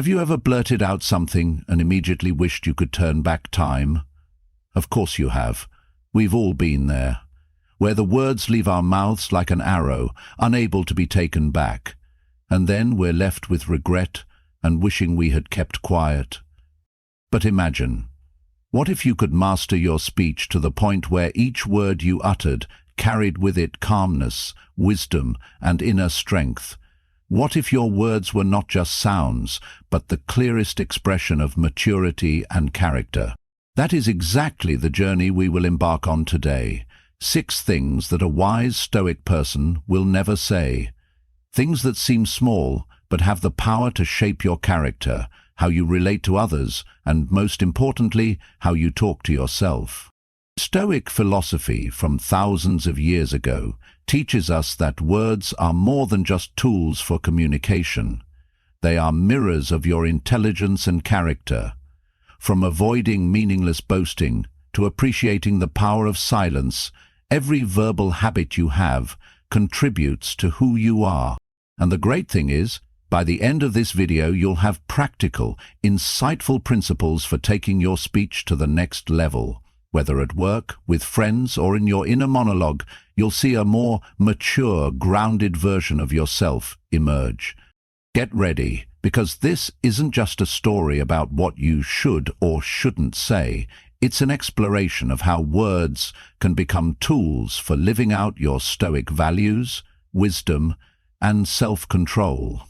Have you ever blurted out something and immediately wished you could turn back time? Of course you have. We've all been there, where the words leave our mouths like an arrow, unable to be taken back, and then we're left with regret and wishing we had kept quiet. But imagine, what if you could master your speech to the point where each word you uttered carried with it calmness, wisdom, and inner strength? What if your words were not just sounds, but the clearest expression of maturity and character? That is exactly the journey we will embark on today. 6 things that a wise Stoic person will never say. Things that seem small, but have the power to shape your character, how you relate to others, and most importantly, how you talk to yourself. Stoic philosophy from thousands of years ago teaches us that words are more than just tools for communication. They are mirrors of your intelligence and character. From avoiding meaningless boasting to appreciating the power of silence, every verbal habit you have contributes to who you are. And the great thing is, by the end of this video, you'll have practical, insightful principles for taking your speech to the next level. Whether at work, with friends, or in your inner monologue, you'll see a more mature, grounded version of yourself emerge. Get ready, because this isn't just a story about what you should or shouldn't say. It's an exploration of how words can become tools for living out your Stoic values, wisdom, and self-control.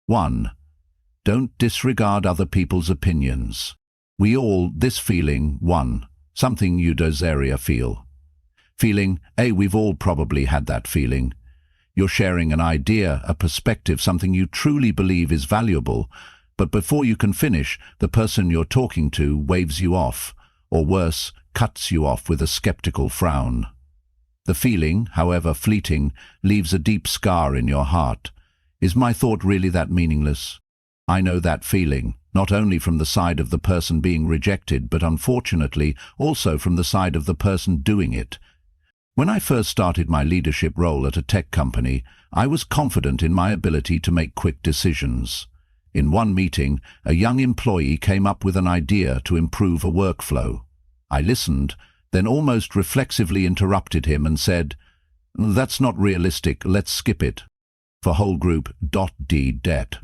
1. Don't disregard other people's opinions. We all, this feeling, 1, something you dosaria feel. Feeling, we've all probably had that feeling. You're sharing an idea, a perspective, something you truly believe is valuable, but before you can finish, the person you're talking to waves you off, or worse, cuts you off with a skeptical frown. The feeling, however fleeting, leaves a deep scar in your heart. Is my thought really that meaningless? I know that feeling, not only from the side of the person being rejected, but unfortunately also from the side of the person doing it. When I first started my leadership role at a tech company, I was confident in my ability to make quick decisions. In one meeting, a young employee came up with an idea to improve a workflow. I listened, then almost reflexively interrupted him and said, "That's not realistic, let's skip it." For whole group .d-det.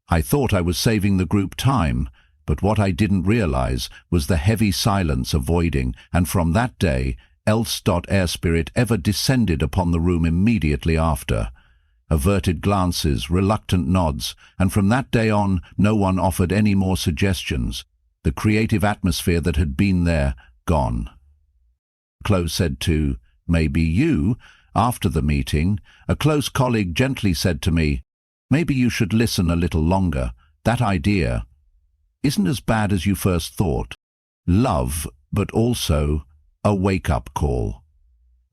I thought I was saving the group time, but what I didn't realize was the heavy silence avoiding, and from that day, else.air spirit ever descended upon the room immediately after. Averted glances, reluctant nods, and from that day on, no one offered any more suggestions. The creative atmosphere that had been there, gone. Close said to, "Maybe you." After the meeting, a close colleague gently said to me, "Maybe you should listen a little longer. That idea isn't as bad as you first thought." Love, but also a wake-up call.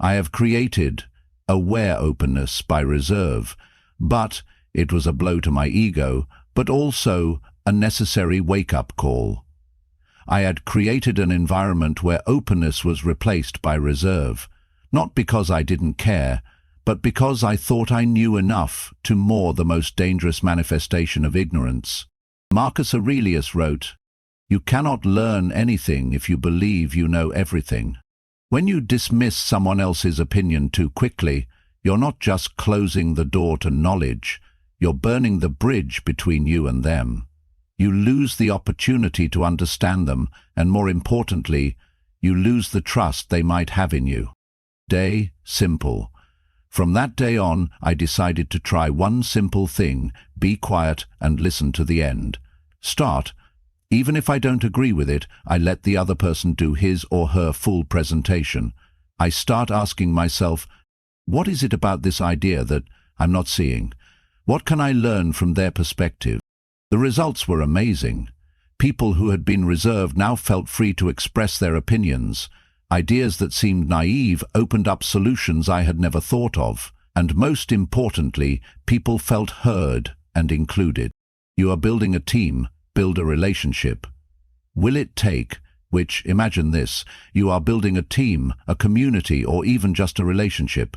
I have created aware openness by reserve, but it was a blow to my ego, but also a necessary wake-up call. I had created an environment where openness was replaced by reserve, not because I didn't care, but because I thought I knew enough to moor the most dangerous manifestation of ignorance. Marcus Aurelius wrote, "You cannot learn anything if you believe you know everything." When you dismiss someone else's opinion too quickly, you're not just closing the door to knowledge, you're burning the bridge between you and them. You lose the opportunity to understand them, and more importantly, you lose the trust they might have in you. Day, simple. From that day on, I decided to try one simple thing: be quiet and listen to the end. Start. Even if I don't agree with it, I let the other person do his or her full presentation. I start asking myself, what is it about this idea that I'm not seeing? What can I learn from their perspective? The results were amazing. People who had been reserved now felt free to express their opinions. Ideas that seemed naive opened up solutions I had never thought of. And most importantly, people felt heard and included. You are building a team, build a relationship. Will it take, which, imagine this, you are building a team, a community, or even just a relationship.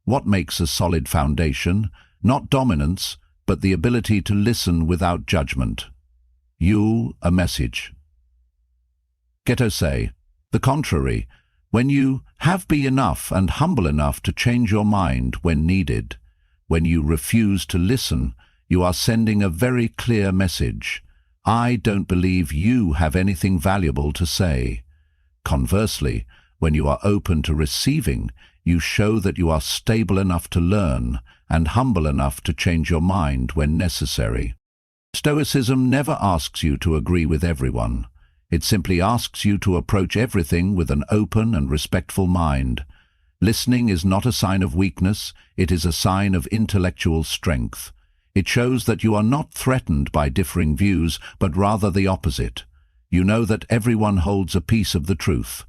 What makes a solid foundation? Not dominance, but the ability to listen without judgment. You, a message. Ghetto say, the contrary, when you have be enough and humble enough to change your mind when needed, when you refuse to listen, you are sending a very clear message. I don't believe you have anything valuable to say. Conversely, when you are open to receiving, you show that you are stable enough to learn and humble enough to change your mind when necessary. Stoicism never asks you to agree with everyone. It simply asks you to approach everything with an open and respectful mind. Listening is not a sign of weakness, it is a sign of intellectual strength. It shows that you are not threatened by differing views, but rather the opposite. You know that everyone holds a piece of the truth.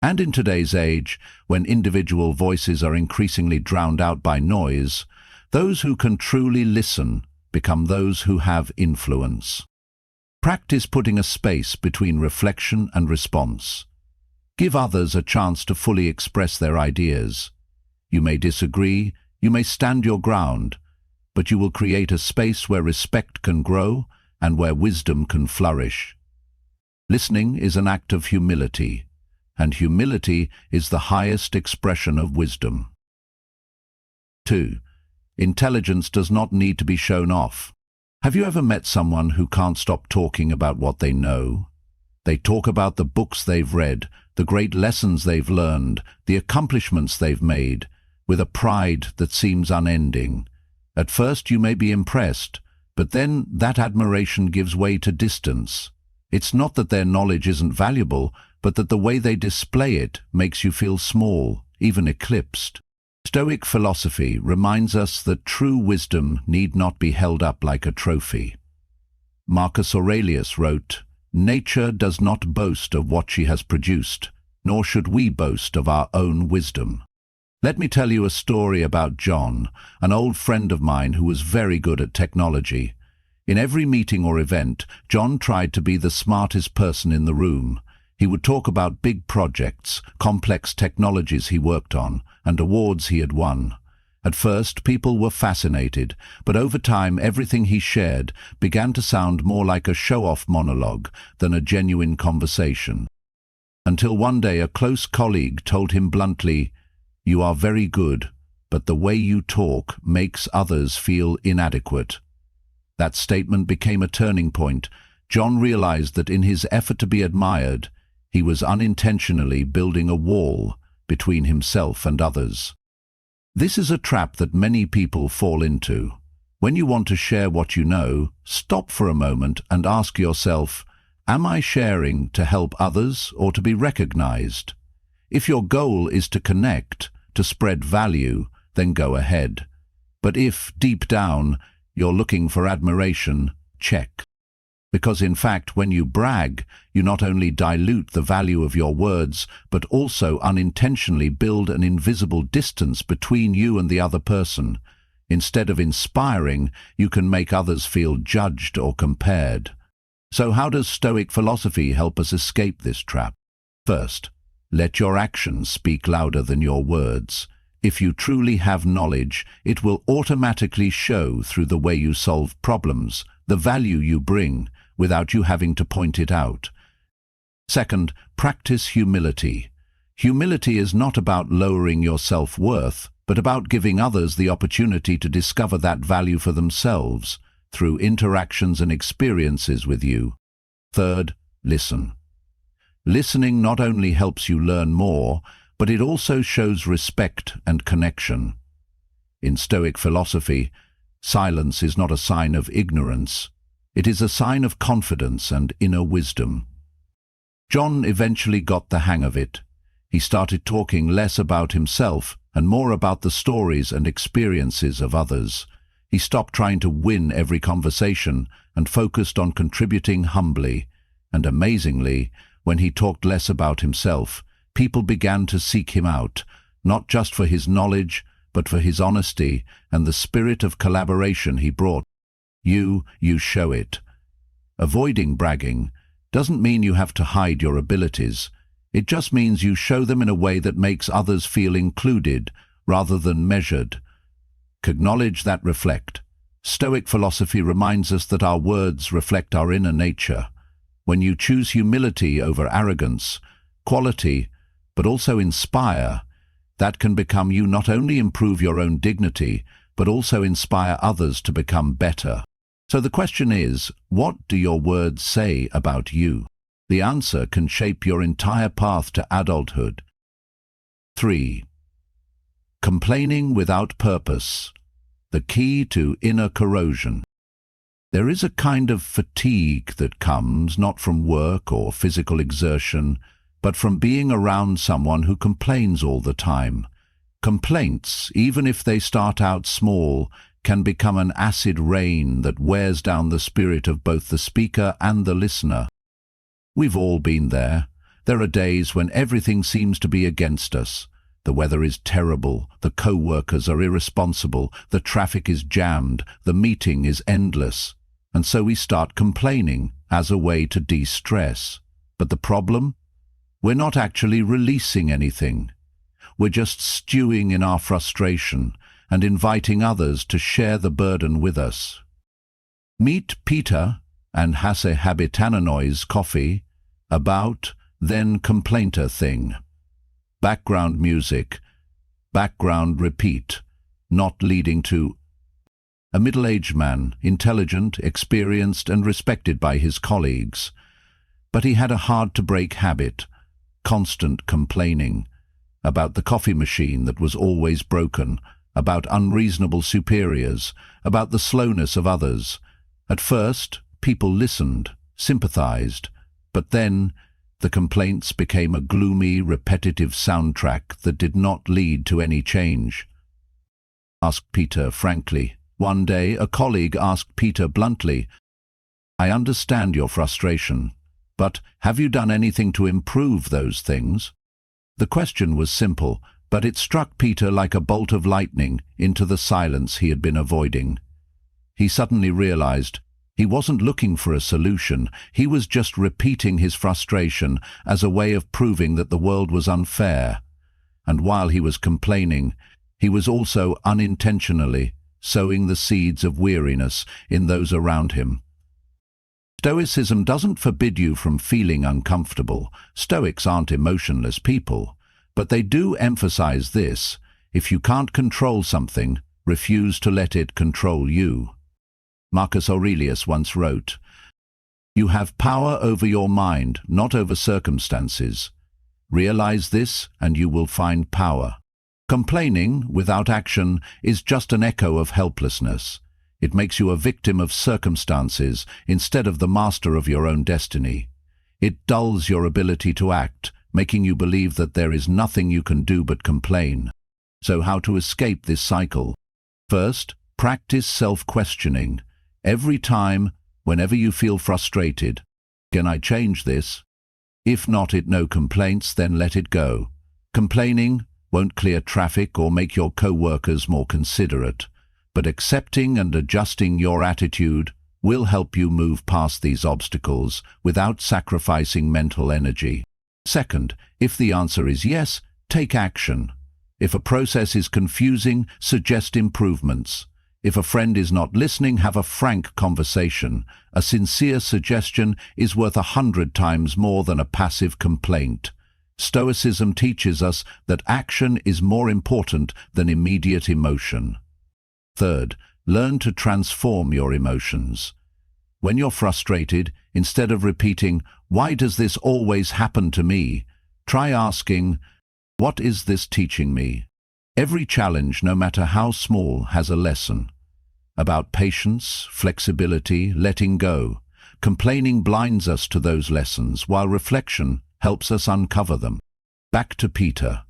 And in today's age, when individual voices are increasingly drowned out by noise, those who can truly listen become those who have influence. Practice putting a space between reflection and response. Give others a chance to fully express their ideas. You may disagree, you may stand your ground, but you will create a space where respect can grow and where wisdom can flourish. Listening is an act of humility, and humility is the highest expression of wisdom. 2. Intelligence does not need to be shown off. Have you ever met someone who can't stop talking about what they know? They talk about the books they've read, the great lessons they've learned, the accomplishments they've made, with a pride that seems unending. At first you may be impressed, but then that admiration gives way to distance. It's not that their knowledge isn't valuable, but that the way they display it makes you feel small, even eclipsed. Stoic philosophy reminds us that true wisdom need not be held up like a trophy. Marcus Aurelius wrote, "Nature does not boast of what she has produced, nor should we boast of our own wisdom." Let me tell you a story about John, an old friend of mine who was very good at technology. In every meeting or event, John tried to be the smartest person in the room. He would talk about big projects, complex technologies he worked on, and awards he had won. At first, people were fascinated, but over time everything he shared began to sound more like a show-off monologue than a genuine conversation. Until one day a close colleague told him bluntly, "You are very good, but the way you talk makes others feel inadequate." That statement became a turning point. John realized that in his effort to be admired, he was unintentionally building a wall between himself and others. This is a trap that many people fall into. When you want to share what you know, stop for a moment and ask yourself, am I sharing to help others or to be recognized? If your goal is to connect, to spread value, then go ahead. But if, deep down, you're looking for admiration, check. Because in fact, when you brag, you not only dilute the value of your words, but also unintentionally build an invisible distance between you and the other person. Instead of inspiring, you can make others feel judged or compared. So how does Stoic philosophy help us escape this trap? First, let your actions speak louder than your words. If you truly have knowledge, it will automatically show through the way you solve problems, the value you bring, without you having to point it out. Second, practice humility. Humility is not about lowering your self-worth, but about giving others the opportunity to discover that value for themselves through interactions and experiences with you. Third, listen. Listening not only helps you learn more, but it also shows respect and connection. In Stoic philosophy, silence is not a sign of ignorance. It is a sign of confidence and inner wisdom. John eventually got the hang of it. He started talking less about himself and more about the stories and experiences of others. He stopped trying to win every conversation and focused on contributing humbly. And amazingly, when he talked less about himself, people began to seek him out, not just for his knowledge, but for his honesty and the spirit of collaboration he brought. You show it. Avoiding bragging doesn't mean you have to hide your abilities. It just means you show them in a way that makes others feel included rather than measured. Acknowledge that reflect. Stoic philosophy reminds us that our words reflect our inner nature. When you choose humility over arrogance, quality, but also inspire, that can become you not only improve your own dignity, but also inspire others to become better. So the question is, what do your words say about you? The answer can shape your entire path to adulthood. 3. Complaining without purpose. The key to inner corrosion. There is a kind of fatigue that comes not from work or physical exertion, but from being around someone who complains all the time. Complaints, even if they start out small, can become an acid rain that wears down the spirit of both the speaker and the listener. We've all been there. There are days when everything seems to be against us. The weather is terrible, the co-workers are irresponsible, the traffic is jammed, the meeting is endless. And so we start complaining as a way to de-stress. But the problem? We're not actually releasing anything. We're just stewing in our frustration and inviting others to share the burden with us. Meet Peter and Hasse Habitananoi's coffee about then complainter thing. Background music, background repeat, not leading to a middle-aged man, intelligent, experienced and respected by his colleagues. But he had a hard-to-break habit, constant complaining, about the coffee machine that was always broken, about unreasonable superiors, about the slowness of others. At first, people listened, sympathized, but then the complaints became a gloomy, repetitive soundtrack that did not lead to any change. Asked Peter frankly. One day, a colleague asked Peter bluntly, "I understand your frustration, but have you done anything to improve those things?" The question was simple, but it struck Peter like a bolt of lightning into the silence he had been avoiding. He suddenly realized he wasn't looking for a solution. He was just repeating his frustration as a way of proving that the world was unfair. And while he was complaining, he was also unintentionally sowing the seeds of weariness in those around him. Stoicism doesn't forbid you from feeling uncomfortable. Stoics aren't emotionless people, but they do emphasize this: if you can't control something, refuse to let it control you. Marcus Aurelius once wrote, "You have power over your mind, not over circumstances. Realize this and you will find power." Complaining without action is just an echo of helplessness. It makes you a victim of circumstances instead of the master of your own destiny. It dulls your ability to act, making you believe that there is nothing you can do but complain. So how to escape this cycle? First, practice self-questioning. Every time, whenever you feel frustrated, can I change this? If not, no complaints, then let it go. Complaining won't clear traffic or make your co-workers more considerate, but accepting and adjusting your attitude will help you move past these obstacles without sacrificing mental energy. Second, if the answer is yes, take action. If a process is confusing, suggest improvements. If a friend is not listening, have a frank conversation. A sincere suggestion is worth 100 times more than a passive complaint. Stoicism teaches us that action is more important than immediate emotion. Third, learn to transform your emotions. When you're frustrated, instead of repeating, "Why does this always happen to me?" try asking, "What is this teaching me?" Every challenge, no matter how small, has a lesson. About patience, flexibility, letting go. Complaining blinds us to those lessons, while reflection helps us uncover them. Back to Peter.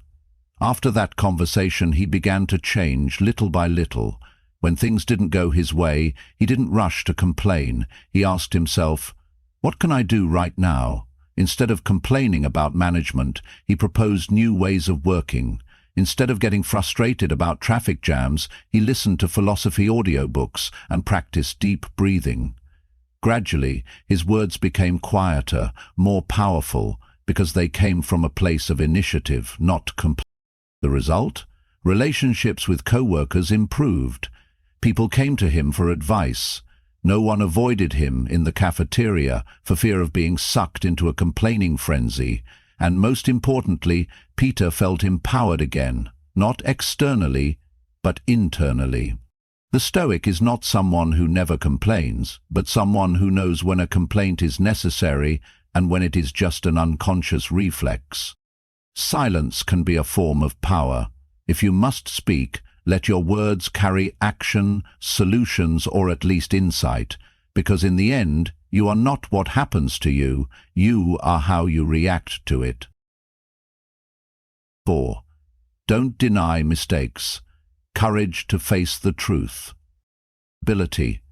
After that conversation, he began to change little by little. When things didn't go his way, he didn't rush to complain. He asked himself, "What can I do right now?" Instead of complaining about management, he proposed new ways of working. Instead of getting frustrated about traffic jams, he listened to philosophy audiobooks and practiced deep breathing. Gradually, his words became quieter, more powerful, because they came from a place of initiative, not complaint. The result? Relationships with co-workers improved. People came to him for advice. No one avoided him in the cafeteria for fear of being sucked into a complaining frenzy. And most importantly, Peter felt empowered again, not externally, but internally. The Stoic is not someone who never complains, but someone who knows when a complaint is necessary and when it is just an unconscious reflex. Silence can be a form of power. If you must speak, let your words carry action, solutions, or at least insight, because in the end, you are not what happens to you, you are how you react to it. 4. Don't deny mistakes. Courage to face the truth. Ability.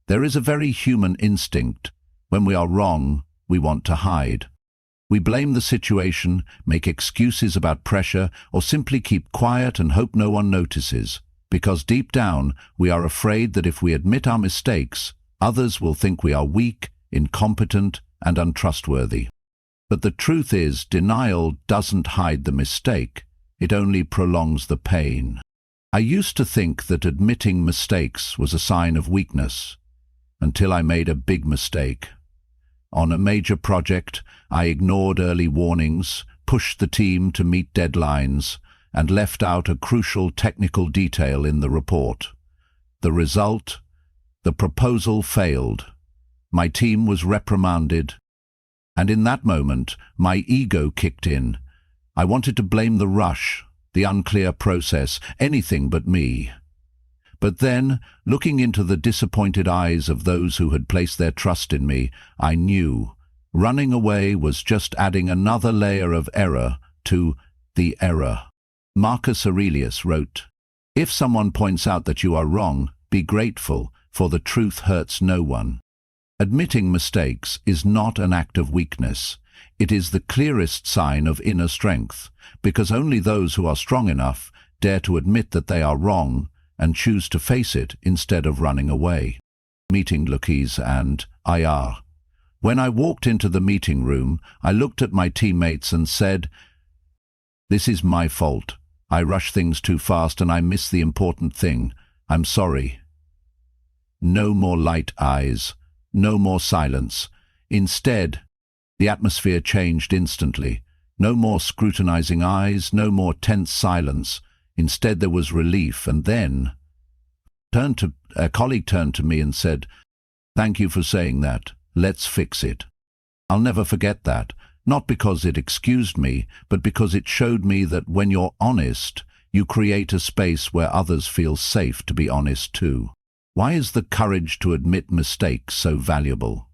There is a very human instinct. When we are wrong, we want to hide. We blame the situation, make excuses about pressure, or simply keep quiet and hope no one notices, because deep down we are afraid that if we admit our mistakes, others will think we are weak, incompetent, and untrustworthy. But the truth is, denial doesn't hide the mistake, it only prolongs the pain. I used to think that admitting mistakes was a sign of weakness, until I made a big mistake. On a major project, I ignored early warnings, pushed the team to meet deadlines, and left out a crucial technical detail in the report. The result? The proposal failed. My team was reprimanded, and in that moment, my ego kicked in. I wanted to blame the rush, the unclear process, anything but me. But then, looking into the disappointed eyes of those who had placed their trust in me, I knew running away was just adding another layer of error to the error. Marcus Aurelius wrote, "If someone points out that you are wrong, be grateful, for the truth hurts no one." Admitting mistakes is not an act of weakness. It is the clearest sign of inner strength, because only those who are strong enough dare to admit that they are wrong and choose to face it instead of running away. Meeting Lucchese and IR. When I walked into the meeting room, I looked at my teammates and said, "This is my fault. I rush things too fast and I miss the important thing. I'm sorry." No more light eyes, no more silence. Instead, the atmosphere changed instantly. No more scrutinizing eyes, no more tense silence. Instead, there was relief, and then a colleague turned to me and said, "Thank you for saying that. Let's fix it." I'll never forget that, not because it excused me, but because it showed me that when you're honest, you create a space where others feel safe to be honest too. Why is the courage to admit mistakes so valuable?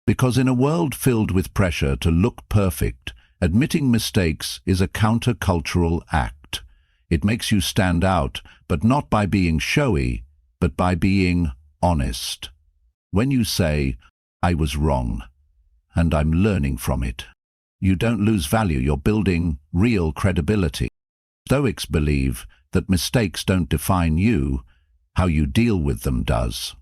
Because in a world filled with pressure to look perfect, admitting mistakes is a countercultural act. It makes you stand out, but not by being showy, but by being honest. When you say, "I was wrong, and I'm learning from it," you don't lose value, you're building real credibility. Stoics believe that mistakes don't define you, how you deal with them does.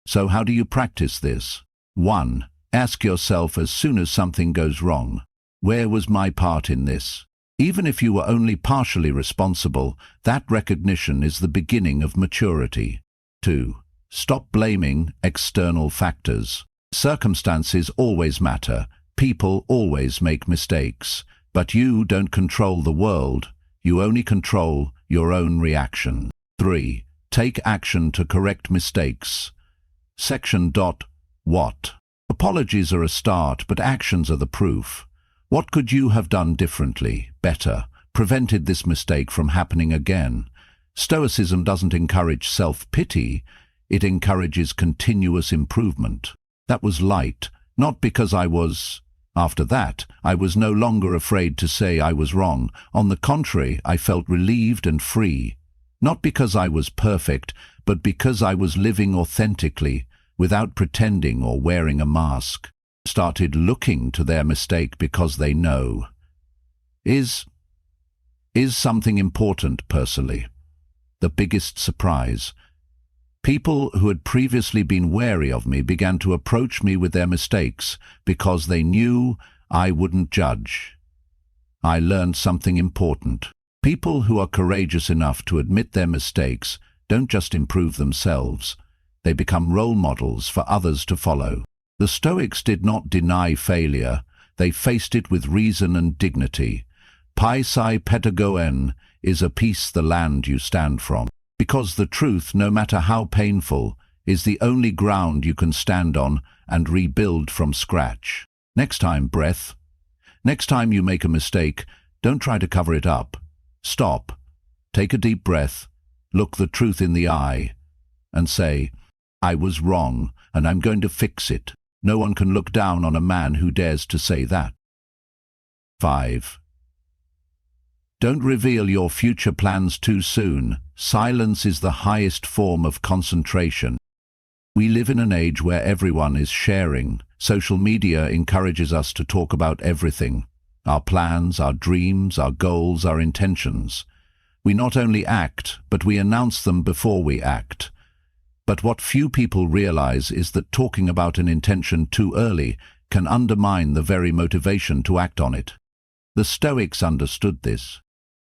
So how do you practice this? 1. Ask yourself as soon as something goes wrong, where was my part in this? Even if you were only partially responsible, that recognition is the beginning of maturity. 2. Stop blaming external factors. Circumstances always matter. People always make mistakes. But you don't control the world. You only control your own reaction. 3. Take action to correct mistakes. Section. What? Apologies are a start, but actions are the proof. What could you have done differently, better, prevented this mistake from happening again? Stoicism doesn't encourage self-pity, it encourages continuous improvement. That was light, not because after that, I was no longer afraid to say I was wrong. On the contrary, I felt relieved and free. Not because I was perfect, but because I was living authentically, without pretending or wearing a mask. Started looking to their mistake because they know. Is something important personally. The biggest surprise. People who had previously been wary of me began to approach me with their mistakes because they knew I wouldn't judge. I learned something important. People who are courageous enough to admit their mistakes don't just improve themselves, they become role models for others to follow. The Stoics did not deny failure, they faced it with reason and dignity. Paisai petagoen is a peace the land you stand from. Because the truth, no matter how painful, is the only ground you can stand on and rebuild from scratch. Next time, next time you make a mistake, don't try to cover it up. Stop, take a deep breath, look the truth in the eye, and say, I was wrong, and I'm going to fix it. No one can look down on a man who dares to say that. 5. Don't reveal your future plans too soon. Silence is the highest form of concentration. We live in an age where everyone is sharing. Social media encourages us to talk about everything. Our plans, our dreams, our goals, our intentions. We not only act, but we announce them before we act. But what few people realize is that talking about an intention too early can undermine the very motivation to act on it. The Stoics understood this.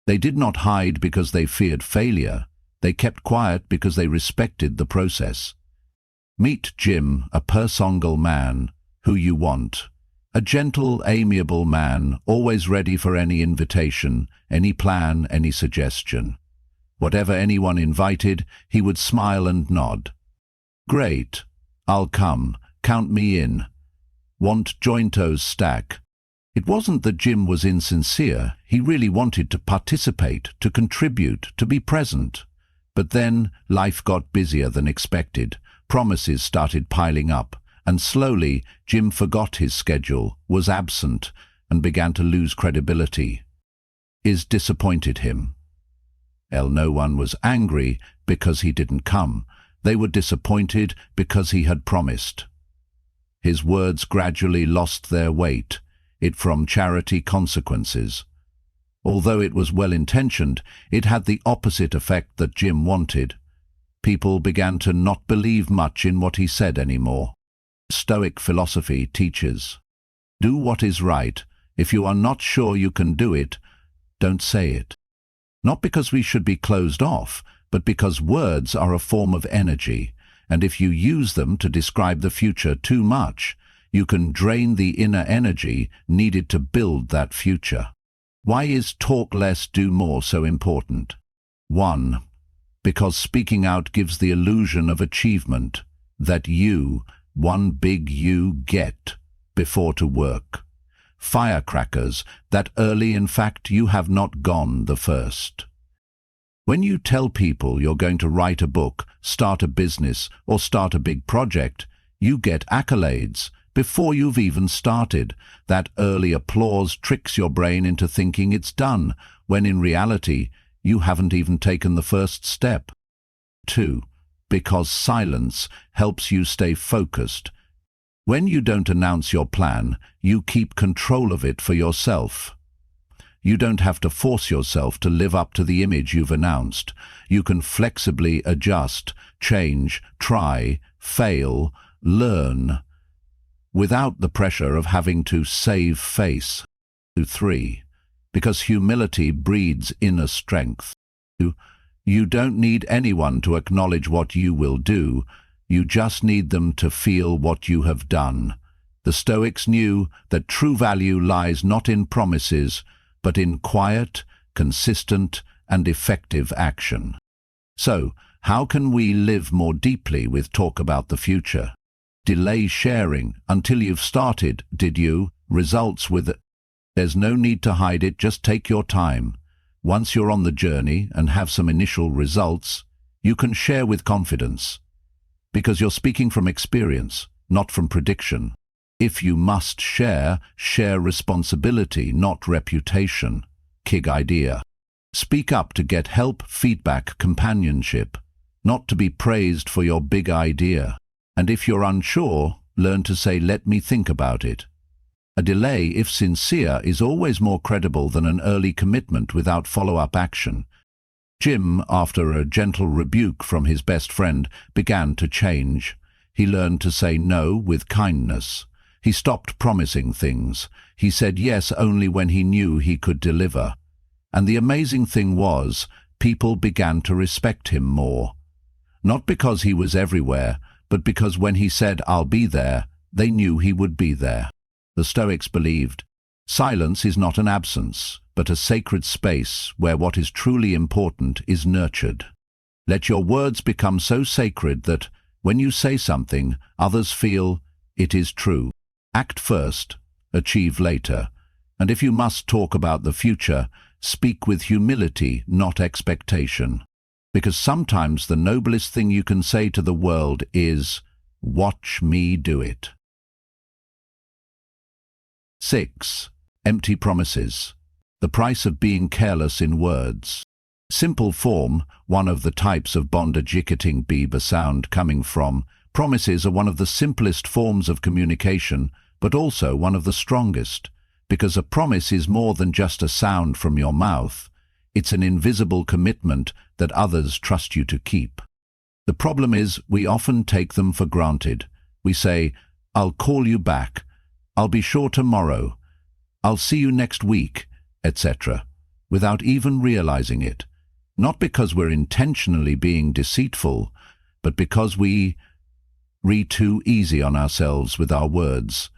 They did not hide because they feared failure. They kept quiet because they respected the process. Meet Jim, a personal man who you want. A gentle, amiable man, always ready for any invitation, any plan, any suggestion. Whatever anyone invited, he would smile and nod. Great, I'll come, count me in. Want jointos stack. It wasn't that Jim was insincere, he really wanted to participate, to contribute, to be present. But then life got busier than expected, promises started piling up, and slowly Jim forgot his schedule, was absent, and began to lose credibility. It disappointed him. No one was angry because he didn't come. They were disappointed because he had promised. His words gradually lost their weight, it from charity consequences. Although it was well-intentioned, it had the opposite effect that Jim wanted. People began to not believe much in what he said anymore. Stoic philosophy teaches, do what is right. If you are not sure you can do it, don't say it. Not because we should be closed off, but because words are a form of energy, and if you use them to describe the future too much, you can drain the inner energy needed to build that future. Why is talk less, do more so important? 1. Because speaking out gives the illusion of achievement, that you, one big you, get before to work. Firecrackers, that early in fact you have not gone the first. When you tell people you're going to write a book, start a business, or start a big project, you get accolades before you've even started. That early applause tricks your brain into thinking it's done, when in reality, you haven't even taken the first step. 2. Because silence helps you stay focused. When you don't announce your plan, you keep control of it for yourself. You don't have to force yourself to live up to the image you've announced. You can flexibly adjust, change, try, fail, learn, without the pressure of having to save face. 3. Because humility breeds inner strength. You don't need anyone to acknowledge what you will do, you just need them to feel what you have done. The Stoics knew that true value lies not in promises, but in quiet, consistent, and effective action. So, how can we live more deeply with talk about the future? Delay sharing until you've started, did you? Results with it. There's no need to hide it, just take your time. Once you're on the journey and have some initial results, you can share with confidence. Because you're speaking from experience, not from prediction. If you must share, share responsibility, not reputation. Key idea. Speak up to get help, feedback, companionship, not to be praised for your big idea. And if you're unsure, learn to say, let me think about it. A delay, if sincere, is always more credible than an early commitment without follow-up action. Jim, after a gentle rebuke from his best friend, began to change. He learned to say no with kindness. He stopped promising things. He said yes only when he knew he could deliver. And the amazing thing was, people began to respect him more. Not because he was everywhere, but because when he said, "I'll be there," they knew he would be there. The Stoics believed, silence is not an absence, but a sacred space where what is truly important is nurtured. Let your words become so sacred that, when you say something, others feel it is true. Act first, achieve later. And if you must talk about the future, speak with humility, not expectation. Because sometimes the noblest thing you can say to the world is, "Watch me do it." 6. Empty promises. The price of being careless in words. Simple form, one of the types of bondage be sound coming from. Promises are one of the simplest forms of communication, but also one of the strongest, because a promise is more than just a sound from your mouth. It's an invisible commitment that others trust you to keep. The problem is we often take them for granted. We say, "I'll call you back," "I'll be sure tomorrow," "I'll see you next week," etc., without even realizing it. Not because we're intentionally being deceitful, but because we read too easy on ourselves with our words.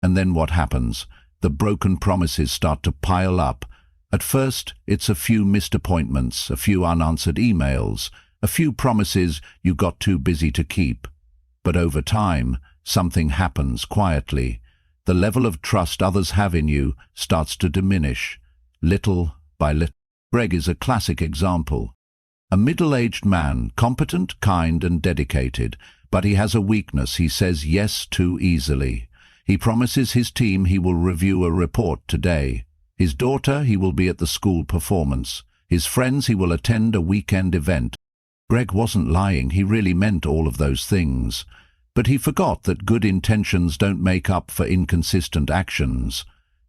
And then what happens? The broken promises start to pile up. At first, it's a few missed appointments, a few unanswered emails, a few promises you got too busy to keep. But over time, something happens quietly. The level of trust others have in you starts to diminish, little by little. Greg is a classic example. A middle-aged man, competent, kind, and dedicated, but he has a weakness. He says yes too easily. He promises his team he will review a report today. His daughter, he will be at the school performance. His friends, he will attend a weekend event. Greg wasn't lying, he really meant all of those things. But he forgot that good intentions don't make up for inconsistent actions.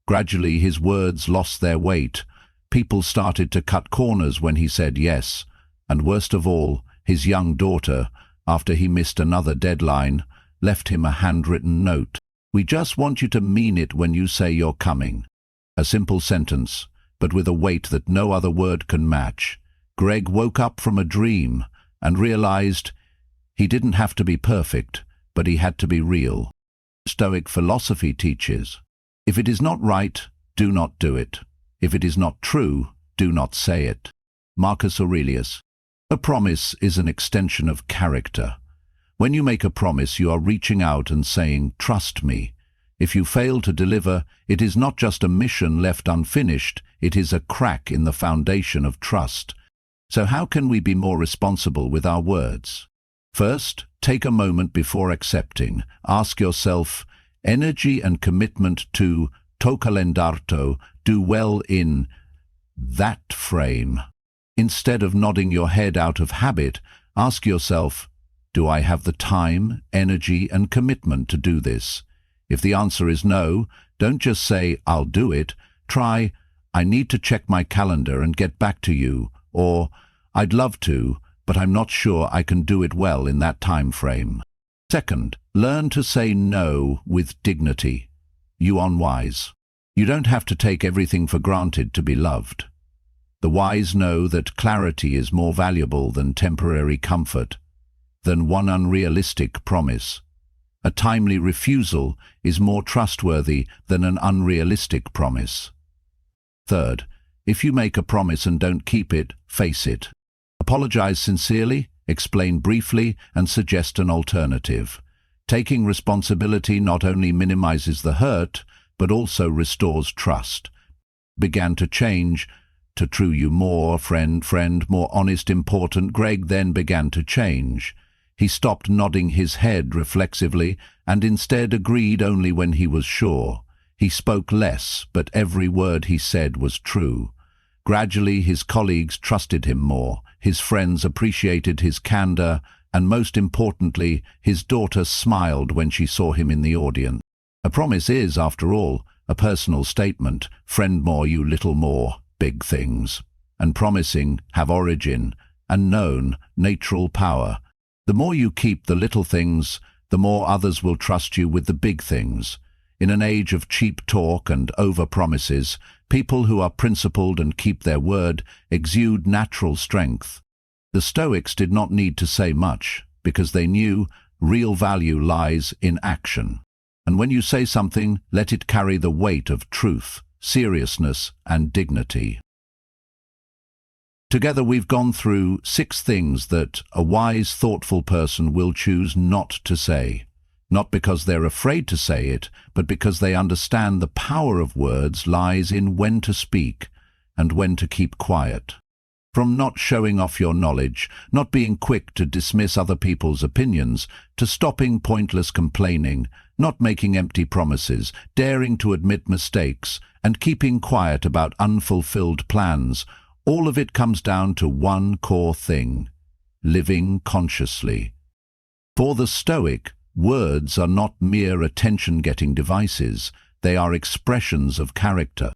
Gradually his words lost their weight. People started to cut corners when he said yes. And worst of all, his young daughter, after he missed another deadline, left him a handwritten note. "We just want you to mean it when you say you're coming." A simple sentence, but with a weight that no other word can match. Greg woke up from a dream and realized he didn't have to be perfect, but he had to be real. Stoic philosophy teaches, if it is not right, do not do it. If it is not true, do not say it. Marcus Aurelius. A promise is an extension of character. When you make a promise, you are reaching out and saying, "Trust me." If you fail to deliver, it is not just a mission left unfinished, it is a crack in the foundation of trust. So how can we be more responsible with our words? First, take a moment before accepting. Ask yourself, energy and commitment to to calendarto do well in that frame. Instead of nodding your head out of habit, ask yourself, do I have the time, energy, and commitment to do this? If the answer is no, don't just say, "I'll do it." Try, "I need to check my calendar and get back to you," or "I'd love to, but I'm not sure I can do it well in that time frame." Second, learn to say no with dignity. You unwise. You don't have to take everything for granted to be loved. The wise know that clarity is more valuable than temporary comfort, than one unrealistic promise. A timely refusal is more trustworthy than an unrealistic promise. Third, if you make a promise and don't keep it, face it. Apologize sincerely, explain briefly, and suggest an alternative. Taking responsibility not only minimizes the hurt, but also restores trust. Began to change, to true you more, friend, more honest, important. Greg then began to change. He stopped nodding his head reflexively and instead agreed only when he was sure. He spoke less, but every word he said was true. Gradually his colleagues trusted him more, his friends appreciated his candor, and most importantly, his daughter smiled when she saw him in the audience. A promise is, after all, a personal statement. Friend more, you little more, big things. And promising have origin and known natural power. The more you keep the little things, the more others will trust you with the big things. In an age of cheap talk and over-promises, people who are principled and keep their word exude natural strength. The Stoics did not need to say much, because they knew real value lies in action. And when you say something, let it carry the weight of truth, seriousness, and dignity. Together we've gone through 6 things that a wise, thoughtful person will choose not to say. Not because they're afraid to say it, but because they understand the power of words lies in when to speak and when to keep quiet. From not showing off your knowledge, not being quick to dismiss other people's opinions, to stopping pointless complaining, not making empty promises, daring to admit mistakes, and keeping quiet about unfulfilled plans, all of it comes down to one core thing: living consciously. For the Stoic, words are not mere attention-getting devices, they are expressions of character.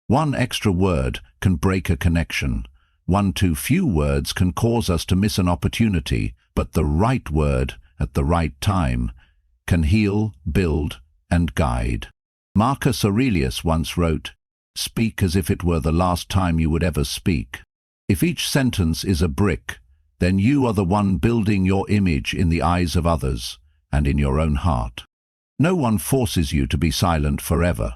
One extra word can break a connection. One too few words can cause us to miss an opportunity, but the right word at the right time can heal, build, and guide. Marcus Aurelius once wrote, "Speak as if it were the last time you would ever speak." If each sentence is a brick, then you are the one building your image in the eyes of others and in your own heart. No one forces you to be silent forever,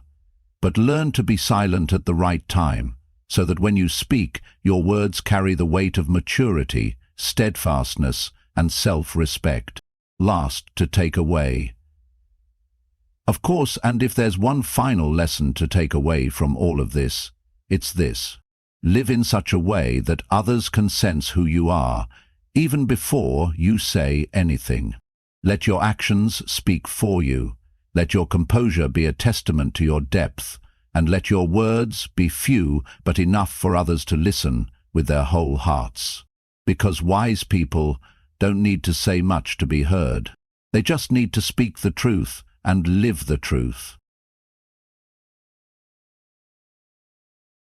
but learn to be silent at the right time, so that when you speak, your words carry the weight of maturity, steadfastness, and self-respect. Last to take away. Of course, and if there's one final lesson to take away from all of this, it's this: live in such a way that others can sense who you are, even before you say anything. Let your actions speak for you. Let your composure be a testament to your depth, and let your words be few but enough for others to listen with their whole hearts. Because wise people don't need to say much to be heard. They just need to speak the truth and live the truth.